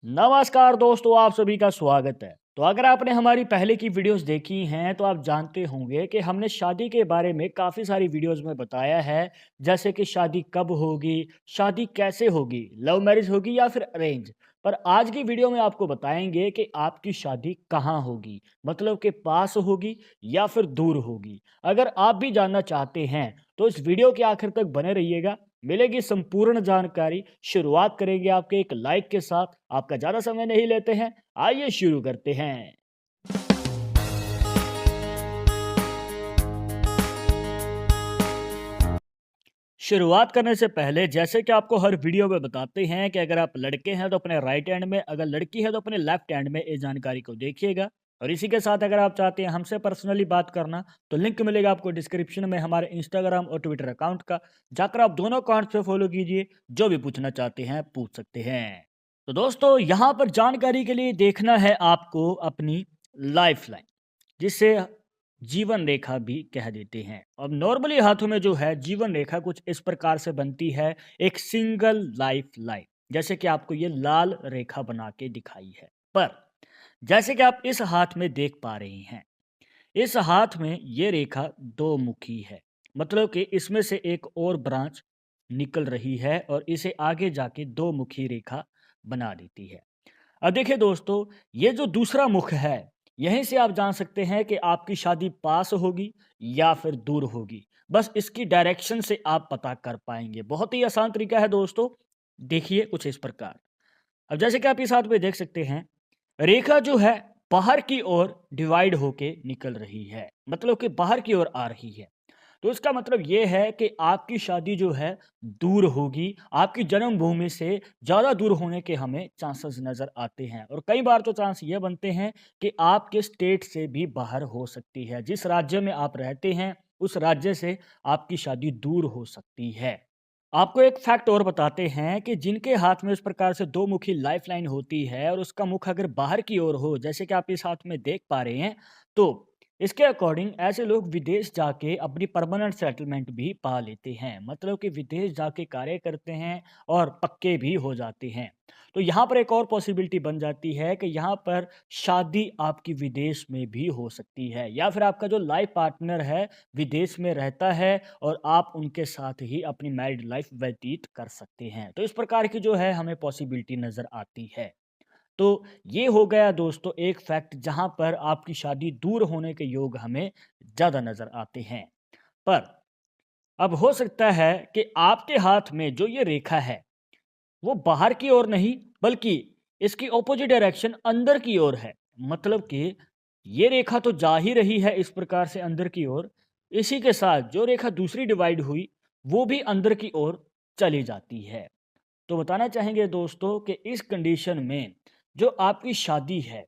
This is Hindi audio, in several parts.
नमस्कार दोस्तों, आप सभी का स्वागत है। तो अगर आपने हमारी पहले की वीडियोस देखी हैं तो आप जानते होंगे कि हमने शादी के बारे में काफ़ी सारी वीडियोस में बताया है। जैसे कि शादी कब होगी, शादी कैसे होगी, लव मैरिज होगी या फिर अरेंज। पर आज की वीडियो में आपको बताएंगे कि आपकी शादी कहाँ होगी, मतलब कि पास होगी या फिर दूर होगी। अगर आप भी जानना चाहते हैं तो इस वीडियो के आखिर तक बने रहिएगा, मिलेगी संपूर्ण जानकारी। शुरुआत करेंगे आपके एक लाइक के साथ। आपका ज़्यादा समय नहीं लेते हैं, आइए शुरू करते हैं। शुरुआत करने से पहले जैसे कि आपको हर वीडियो में बताते हैं कि अगर आप लड़के हैं तो अपने राइट हैंड में, अगर लड़की है तो अपने लेफ्ट हैंड में इस जानकारी को देखिएगा। और इसी के साथ अगर आप चाहते हैं हमसे पर्सनली बात करना तो लिंक मिलेगा आपको डिस्क्रिप्शन में हमारे इंस्टाग्राम और ट्विटर अकाउंट का। जाकर आप दोनों अकाउंट पे फॉलो कीजिए, जो भी पूछना चाहते हैं पूछ सकते हैं। तो दोस्तों यहाँ पर जानकारी के लिए देखना है आपको अपनी लाइफ लाइन, जिसे जीवन रेखा भी कह देते हैं। अब नॉर्मली हाथों में जो है जीवन रेखा कुछ इस प्रकार से बनती है, एक सिंगल लाइफ लाइन, जैसे कि आपको ये लाल रेखा बना के दिखाई है। पर जैसे कि आप इस हाथ में देख पा रहे हैं, इस हाथ में ये रेखा दो मुखी है, मतलब कि इसमें से एक और ब्रांच निकल रही है और इसे आगे जाके दो मुखी रेखा बना देती है। अब देखिए दोस्तों, ये जो दूसरा मुख है, यहीं से आप जान सकते हैं कि आपकी शादी पास होगी या फिर दूर होगी। बस इसकी डायरेक्शन से आप पता कर पाएंगे। बहुत ही आसान तरीका है दोस्तों। देखिए कुछ इस प्रकार। अब जैसे कि आप इस हाथ में देख सकते हैं, रेखा जो है बाहर की ओर डिवाइड होके निकल रही है, मतलब कि बाहर की ओर आ रही है। तो इसका मतलब ये है कि आपकी शादी जो है दूर होगी, आपकी जन्मभूमि से ज़्यादा दूर होने के हमें चांसेस नज़र आते हैं। और कई बार तो चांस ये बनते हैं कि आपके स्टेट से भी बाहर हो सकती है। जिस राज्य में आप रहते हैं, उस राज्य से आपकी शादी दूर हो सकती है। आपको एक फैक्ट और बताते हैं कि जिनके हाथ में इस प्रकार से दो मुखी लाइफलाइन होती है और उसका मुख अगर बाहर की ओर हो, जैसे कि आप इस हाथ में देख पा रहे हैं, तो इसके अकॉर्डिंग ऐसे लोग विदेश जाके अपनी परमानेंट सेटलमेंट भी पा लेते हैं, मतलब कि विदेश जाके कार्य करते हैं और पक्के भी हो जाते हैं। तो यहाँ पर एक और पॉसिबिलिटी बन जाती है कि यहाँ पर शादी आपकी विदेश में भी हो सकती है, या फिर आपका जो लाइफ पार्टनर है विदेश में रहता है और आप उनके साथ ही अपनी मैरिड लाइफ व्यतीत कर सकते हैं। तो इस प्रकार की जो है हमें पॉसिबिलिटी नज़र आती है। तो ये हो गया दोस्तों एक फैक्ट जहाँ पर आपकी शादी दूर होने के योग हमें ज़्यादा नज़र आते हैं। पर अब हो सकता है कि आपके हाथ में जो ये रेखा है, वो बाहर की ओर नहीं, बल्कि इसकी ऑपोजिट डायरेक्शन अंदर की ओर है। मतलब कि ये रेखा तो जा ही रही है इस प्रकार से अंदर की ओर, इसी के साथ जो रेखा दूसरी डिवाइड हुई, वो भी अंदर की ओर चली जाती है। तो बताना चाहेंगे दोस्तों कि इस कंडीशन में जो आपकी शादी है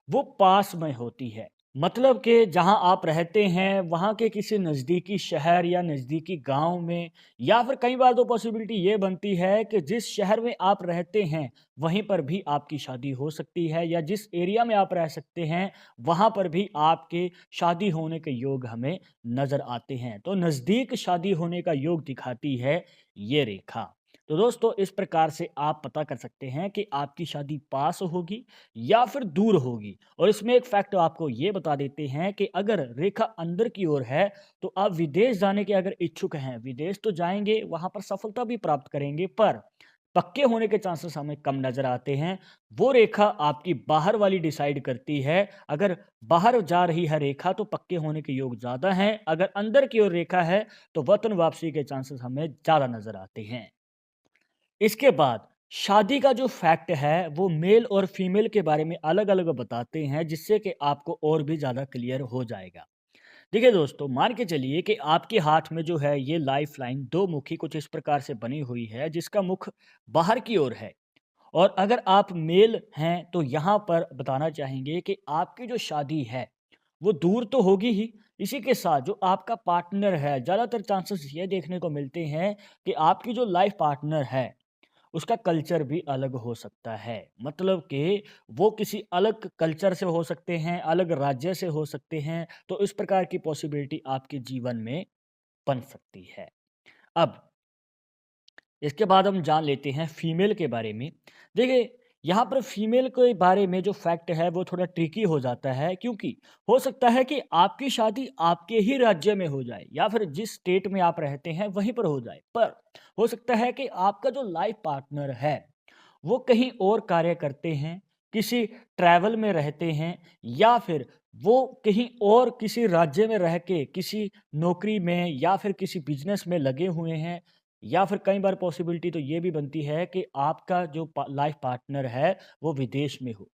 वो पास में होती है, मतलब कि जहां आप रहते हैं वहां के किसी नज़दीकी शहर या नज़दीकी गांव में, या फिर कई बार तो पॉसिबिलिटी ये बनती है कि जिस शहर में आप रहते हैं वहीं पर भी आपकी शादी हो सकती है, या जिस एरिया में आप रह सकते हैं वहां पर भी आपके शादी होने के योग हमें नज़र आते हैं। तो नज़दीक शादी होने का योग दिखाती है ये रेखा। तो दोस्तों इस प्रकार से आप पता कर सकते हैं कि आपकी शादी पास होगी या फिर दूर होगी। और इसमें एक फैक्ट आपको ये बता देते हैं कि अगर रेखा अंदर की ओर है तो आप विदेश जाने के अगर इच्छुक हैं, विदेश तो जाएंगे, वहां पर सफलता भी प्राप्त करेंगे, पर पक्के होने के चांसेस हमें कम नजर आते हैं। वो रेखा आपकी बाहर वाली डिसाइड करती है। अगर बाहर जा रही है रेखा तो पक्के होने के योग ज्यादा हैं, अगर अंदर की ओर रेखा है तो वतन वापसी के चांसेस हमें ज्यादा नजर आते हैं। इसके बाद शादी का जो फैक्ट है वो मेल और फीमेल के बारे में अलग-अलग बताते हैं, जिससे कि आपको और भी ज़्यादा क्लियर हो जाएगा। देखिए दोस्तों, मान के चलिए कि आपके हाथ में जो है ये लाइफ लाइन दो मुखी कुछ इस प्रकार से बनी हुई है, जिसका मुख बाहर की ओर है। और अगर आप मेल हैं तो यहाँ पर बताना चाहेंगे कि आपकी जो शादी है वो दूर तो होगी ही, इसी के साथ जो आपका पार्टनर है, ज़्यादातर चांसेस ये देखने को मिलते हैं कि आपकी जो लाइफ पार्टनर है उसका कल्चर भी अलग हो सकता है। मतलब कि वो किसी अलग कल्चर से हो सकते हैं, अलग राज्य से हो सकते हैं, तो इस प्रकार की पॉसिबिलिटी आपके जीवन में बन सकती है। अब इसके बाद हम जान लेते हैं फीमेल के बारे में। देखिए, यहाँ पर फीमेल के बारे में जो फैक्ट है वो थोड़ा ट्रिकी हो जाता है, क्योंकि हो सकता है कि आपकी शादी आपके ही राज्य में हो जाए या फिर जिस स्टेट में आप रहते हैं वहीं पर हो जाए, पर हो सकता है कि आपका जो लाइफ पार्टनर है वो कहीं और कार्य करते हैं, किसी ट्रैवल में रहते हैं, या फिर वो कहीं और किसी राज्य में रह के किसी नौकरी में या फिर किसी बिज़नेस में लगे हुए हैं, या फिर कई बार पॉसिबिलिटी तो ये भी बनती है कि आपका जो लाइफ पार्टनर है वो विदेश में हो।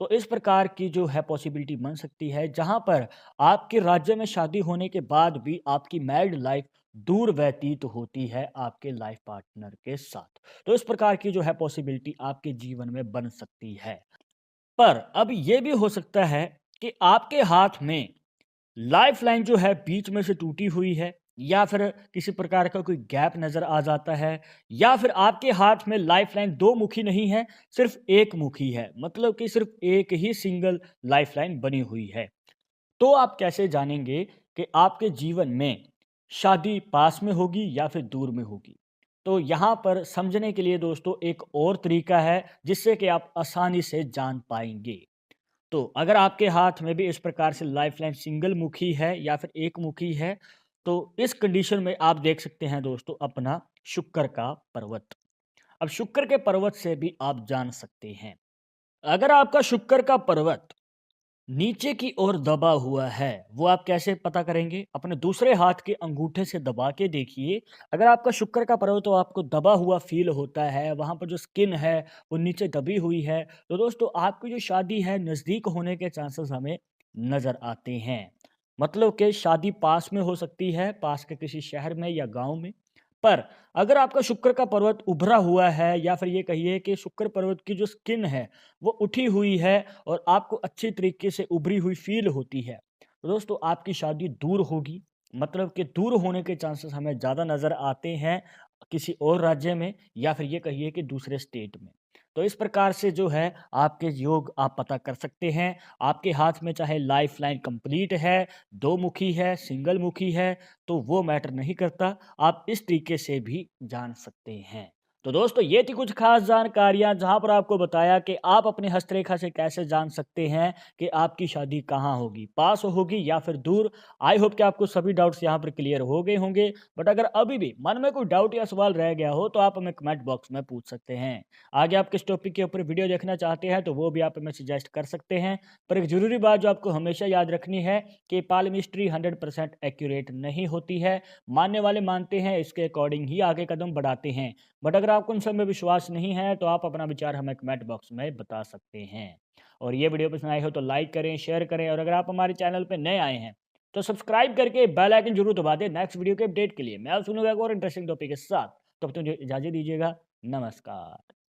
तो इस प्रकार की जो है पॉसिबिलिटी बन सकती है, जहाँ पर आपके राज्य में शादी होने के बाद भी आपकी मैरिड लाइफ दूर व्यतीत होती है आपके लाइफ पार्टनर के साथ। तो इस प्रकार की जो है पॉसिबिलिटी आपके जीवन में बन सकती है। पर अब ये भी हो सकता है कि आपके हाथ में लाइफ़लाइन जो है बीच में से टूटी हुई है, या फिर किसी प्रकार का कोई गैप नज़र आ जाता है, या फिर आपके हाथ में लाइफ़लाइन 2 मुखी नहीं है, सिर्फ़ 1 मुखी है। मतलब कि सिर्फ़ एक ही सिंगल लाइफ़लाइन बनी हुई है। तो आप कैसे जानेंगे कि आपके जीवन में शादी पास में होगी या फिर दूर में होगी? तो यहाँ पर समझने के लिए दोस्तों एक और तरीका है जिससे कि आप आसानी से जान पाएँगे। तो अगर आपके हाथ में भी इस प्रकार से लाइफ़लाइन सिंगल मुखी है या फिर एक मुखी है, तो इस कंडीशन में आप देख सकते हैं दोस्तों अपना शुक्र का पर्वत। अब शुक्र के पर्वत से भी आप जान सकते हैं। अगर आपका शुक्र का पर्वत नीचे की ओर दबा हुआ है, वो आप कैसे पता करेंगे? अपने दूसरे हाथ के अंगूठे से दबा के देखिए। अगर आपका शुक्र का पर्वत तो आपको दबा हुआ फ़ील होता है, वहाँ पर जो स्किन है वो नीचे दबी हुई है, तो दोस्तों आपकी जो शादी है नज़दीक होने के चांसेस हमें नज़र आते हैं। मतलब कि शादी पास में हो सकती है, पास के किसी शहर में या गाँव में। पर अगर आपका शुक्र का पर्वत उभरा हुआ है, या फिर ये कहिए कि शुक्र पर्वत की जो स्किन है वो उठी हुई है और आपको अच्छी तरीके से उभरी हुई फ़ील होती है, तो दोस्तों आपकी शादी दूर होगी। मतलब कि दूर होने के चांसेस हमें ज़्यादा नज़र आते हैं किसी और राज्य में, या फिर ये कहिए कि दूसरे स्टेट में। तो इस प्रकार से जो है आपके योग आप पता कर सकते हैं। आपके हाथ में चाहे लाइफ़लाइन कंप्लीट है, 2 मुखी है, सिंगल मुखी है, तो वो मैटर नहीं करता। आप इस तरीके से भी जान सकते हैं। तो दोस्तों ये थी कुछ खास जानकारियाँ जहाँ पर आपको बताया कि आप अपनी हस्तरेखा से कैसे जान सकते हैं कि आपकी शादी कहाँ होगी, पास होगी या फिर दूर। आई होप कि आपको सभी डाउट्स यहाँ पर क्लियर हो गए होंगे। बट अगर अभी भी मन में कोई डाउट या सवाल रह गया हो तो आप हमें कमेंट बॉक्स में पूछ सकते हैं। आगे आप किस टॉपिक के ऊपर वीडियो देखना चाहते हैं तो वो भी आप हमें सजेस्ट कर सकते हैं। पर एक ज़रूरी बात जो आपको हमेशा याद रखनी है कि पालमिस्ट्री 100% एक्यूरेट नहीं होती है। मानने वाले मानते हैं, इसके अकॉर्डिंग ही आगे कदम बढ़ाते हैं। बट अगर आपको उन सब में विश्वास नहीं है तो आप अपना विचार हमें कमेंट बॉक्स में बता सकते हैं। और ये वीडियो पसंद आई हो तो लाइक करें, शेयर करें, और अगर आप हमारे चैनल पर नए आए हैं तो सब्सक्राइब करके बेल आइकन जरूर दबा दें नेक्स्ट वीडियो के अपडेट के लिए। मैं सुनूंगा एक और इंटरेस्टिंग टॉपिक के साथ। तब तक इजाज़त दीजिएगा। नमस्कार।